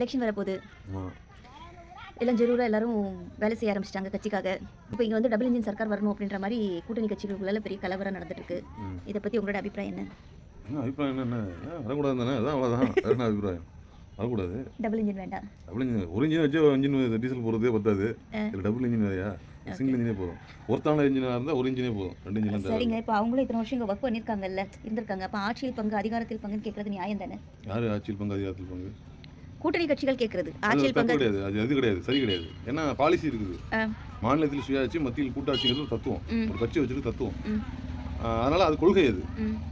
Election வரப்போகுது. ஆமா. இளஞ்செருவுல எல்லாரும் வேலை செய்ய ஆரம்பிச்சிட்டாங்க கட்சிக்காக. இப்போ இங்க வந்து டபுள் இன்ஜின் சர்க்கார் வரணும் அப்படின்ற மாரி கூட்டணி கட்சிகளுக்குள்ள பெரிய கலவரம் நடந்துட்டு இருக்கு. இத பத்தி உங்களோட அபிப்பிராயம் என்ன? அபிப்பிராயம் என்ன? வரக்கூடாது தானே, அதான் அவ்வளோதான். வேற என்ன அபிப்பிராயம்? வரக்கூடாது. டபுள் இன்ஜின் வேண்டாம். டபுள் இன்ஜின் ஒரு இன்ஜின் வச்சு இன்ஜின் டீசல் போகிறதே பத்தாது. இதில் டபுள் இன்ஜின் வேறையா? சிங்கிள் இன்ஜினே போதும். ஒருத்தான இன்ஜினாக இருந்தால் ஒரு இன்ஜினே போதும். 2 இன்ஜின் சரிங்க. இப்போ அவங்களும் இத்தனை வருஷம் இங்கே ஒர்க் பண்ணியிருக்காங்கல்ல, இருந்திருக்காங்க. அப்போ ஆட்சியில் பங்கு, அதிகாரத்தில் பங்குன்னு கேட்கறது நியாயம் தானே? யார் ஆட்சியில் பங்கு, அதிகாரத்தில் பங்கு? கூட்டணி கட்சிகள் கேட்கறது ஆட்சியில் பங்கு கிடையாது. அது கிடையாது, சரி கிடையாது. ஏன்னா பாலிசி இருக்குது. மாநிலத்தில் சுயாட்சி, மத்தியில் கூட்டாட்சிங்கிறது ஒரு தத்துவம். ஒரு கட்சி வச்சுட்டு தத்துவம். அதனால அது கொள்கை. அது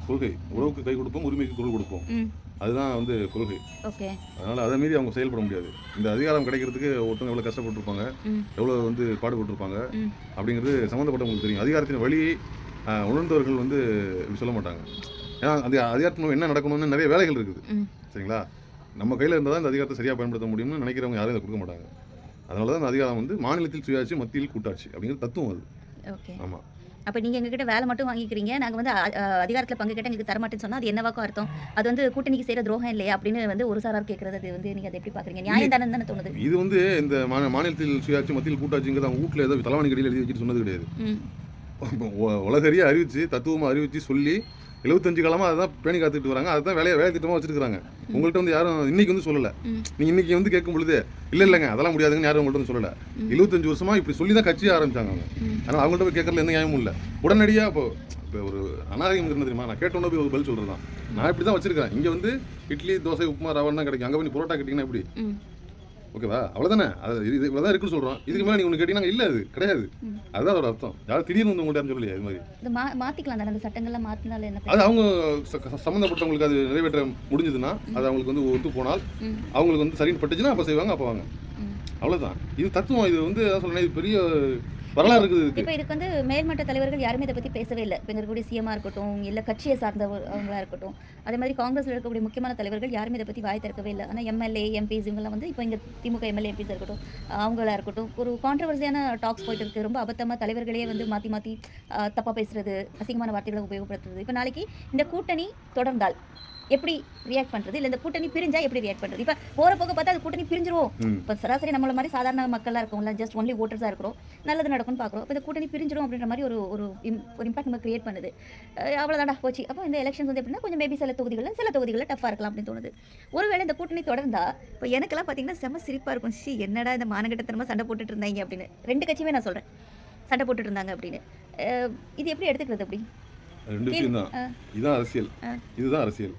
கொள்கை. உறவுக்கு கை கொடுப்போம், உரிமைக்கு குரல் கொடுப்போம். அதுதான் வந்து கொள்கை. அதனால அதை மீறி அவங்க செயல்பட முடியாது. இந்த அதிகாரம் கிடைக்கிறதுக்கு ஒருத்தவங்க எவ்வளோ கஷ்டப்பட்டுருப்பாங்க, எவ்வளோ வந்து பாடுபட்டுருப்பாங்க அப்படிங்கிறது சம்மந்தப்பட்டவங்களுக்கு தெரியும். அதிகாரத்தின் வழி உணர்ந்தவர்கள் வந்து இப்படி சொல்ல மாட்டாங்க. ஏன்னா அந்த அதிகாரத்தின் என்ன நடக்கணும்னு நிறைய வேலைகள் இருக்குது. சரிங்களா? நம்ம கையில் இருந்தால் தான் இந்த அதிகாரத்தை சரியாக பயன்படுத்த முடியும்னு நினைக்கிறவங்க யாரும் இதை கொடுக்க மாட்டாங்க. அதனால தான் இந்த அதிகாரம் வந்து மாநிலத்தில் சுயாட்சி, மத்தியில் கூட்டாட்சி அப்படிங்கிற தத்துவம் அது. ஆமாம். அப்போ நீங்கள் எங்ககிட்ட வேலை மட்டும் வாங்கிக்கிறீங்க, நாங்கள் வந்து அதிகாரத்தில் பங்கு கேட்டால் எங்களுக்கு தரமாட்டேன்னு சொன்னால் அது என்னவாக்கும் அர்த்தம்? அது வந்து கூட்டணிக்கு செய்கிற துரோகம் இல்லையா அப்படின்னு வந்து ஒரு சாரார் கேட்குறது. அது வந்து நீங்கள் அதை எப்படி பார்க்குறீங்க? நியாயம் தானே தோணுது. இது வந்து இந்த மாநிலத்தில் சுயாட்சி, மத்தியில் கூட்டாட்சிங்கிறது அவங்க வீட்டில் ஏதோ தலைவாணி கடையில் எழுதி வச்சுட்டு சொன்னது கிடையாது. உலகறிய அறிவிச்சு, தத்துவமாக அறிவிச்சு சொல்லி 75 காலமாக அதான் பேணி காத்துட்டு வராங்க. அதுதான் வேலை திட்டமாக வச்சிருக்காங்க. உங்கள்கிட்ட வந்து யாரும் இன்னைக்கு வந்து சொல்லலை. நீங்கள் இன்னைக்கு வந்து கேட்கும் பொழுது இல்லைங்க அதெல்லாம் முடியாதுங்கன்னு யாரும் உங்கள்கிட்ட வந்து சொல்லலை. 75 வருஷமா இப்படி சொல்லி தான் கட்சியை ஆரம்பிச்சாங்க அவங்க. ஆனால் அவங்கள்ட்ட போய் கேட்கறதுல எந்த நியாயமும் இல்லை. உடனடியாக இப்போ ஒரு அநாகரிகம் என்ன தெரியுமா? நான் கேட்டோன்னே போய் ஒரு பதில் சொல்கிறது தான். நான் இப்படி தான் வச்சிருக்கேன். இங்கே வந்து இட்லி, தோசை, உப்புமா, ரவன் தான் கிடைக்கும். அங்கே போய் புரோட்டா கேட்டிங்கன்னா எப்படி? ஓகேவா? அவ்வளோதானே. அது இது இவ்வளோ தான் இருக்குன்னு சொல்கிறோம். இதுக்கு மேலே நீங்கள் ஒன்று கேட்டிங்கன்னா இல்லை, அது கிடையாது. அதுதான் அதோட அர்த்தம். யாரும் திடீர்னு வந்து உங்கள்கிட்ட சொல்லலையே இது மாதிரி. மாற்றிக்கலாம் தானே அந்த சட்டங்கள்லாம் மாற்றினாலும் என்ன? அது அவங்க சம்மந்தப்பட்டவங்களுக்கு அது நிறைவேற்ற முடிஞ்சதுன்னா, அது அவங்களுக்கு வந்து ஒத்து போனால், அவங்களுக்கு வந்து சரின்னு பட்டுச்சுன்னா அப்போ செய்வாங்க, அப்போ வாங்க. அவ்வளோதான். இது தத்துவம். இது வந்து அதான் சொல்கிறேன், இது பெரிய வரலாறு இருக்குது. இப்போ இதுக்கு வந்து மேல்மட்ட தலைவர்கள் யாருமே இதை பற்றி பேசவே இல்லை. இப்போ இருக்கக்கூடிய சிஎம்மாக இருக்கட்டும், இல்லை கட்சியை சார்ந்தவங்களா இருக்கட்டும், அதே மாதிரி காங்கிரஸில் இருக்கக்கூடிய முக்கியமான தலைவர்கள் யாருமே இதை பற்றி வாய் திறக்கவே இல்லை. ஆனால் எம்எல்ஏ, எம்பிஸ் இவங்கெல்லாம் வந்து இப்போ இங்கே திமுக எம்எல்ஏ, எம்பிஸ் இருக்கட்டும், அவங்களா இருக்கட்டும், ஒரு கான்ட்ரவர்சியான டாக்ஸ் போயிட்டு இருக்குது. ரொம்ப அபத்தமாக தலைவர்களே வந்து மாற்றி தப்பாக பேசுறது, அசிங்கமான வார்த்தைகளை உபயோகப்படுத்துறது. இப்போ நாளைக்கு இந்த கூட்டணி தொடர்ந்தால் எப்படி ரியாக்ட் பண்ணுறது, இல்லை இந்த கூட்டணி பிரிஞ்சா எப்படி ரியாக்ட் பண்ணுறது? இப்போ போகிற போக பார்த்தா அது கூட்டணி பிரிஞ்சிரும். இப்போ சராசரி நம்மள மாதிரி சாதாரண மக்களாக இருக்கோம்ல, ஜஸ்ட் ஒன்லி ஓட்டர்ஸாக இருக்கிறோம், நல்லது நடக்கும்னு பார்க்குறோம். இப்போ இந்த கூட்டணி பிரிஞ்சிரும் அப்படின்ற மாதிரி ஒரு இம்பாக்ட் நம்ம கிரியேட் பண்ணுது. அவ்வளோதான்டா போச்சு. அப்போ இந்த எலெக்ஷன்ஸ் வந்து எப்படின்னா கொஞ்சம் மேபி சில தொகுதிகளில் டஃப்பாக இருக்கலாம் அப்படின்னு தோணுது. ஒருவேளை இந்த கூட்டணி தொடர்ந்தா இப்போ எனக்கெல்லாம் பார்த்தீங்கன்னா செம சிரிப்பாக இருக்கும். என்னடா இந்த மானகட்டத்தனமாக சண்டை போட்டுட்டு இருந்தாங்க அப்படின்னு. 2 கட்சியுமே நான் சொல்கிறேன் சண்டை போட்டுட்டு இருந்தாங்க அப்படின்னு. இது எப்படி எடுத்துக்கிறது? அப்படி 2 விஷயம் தான். இதுதான் அரசியல், இதுதான் அரசியல்.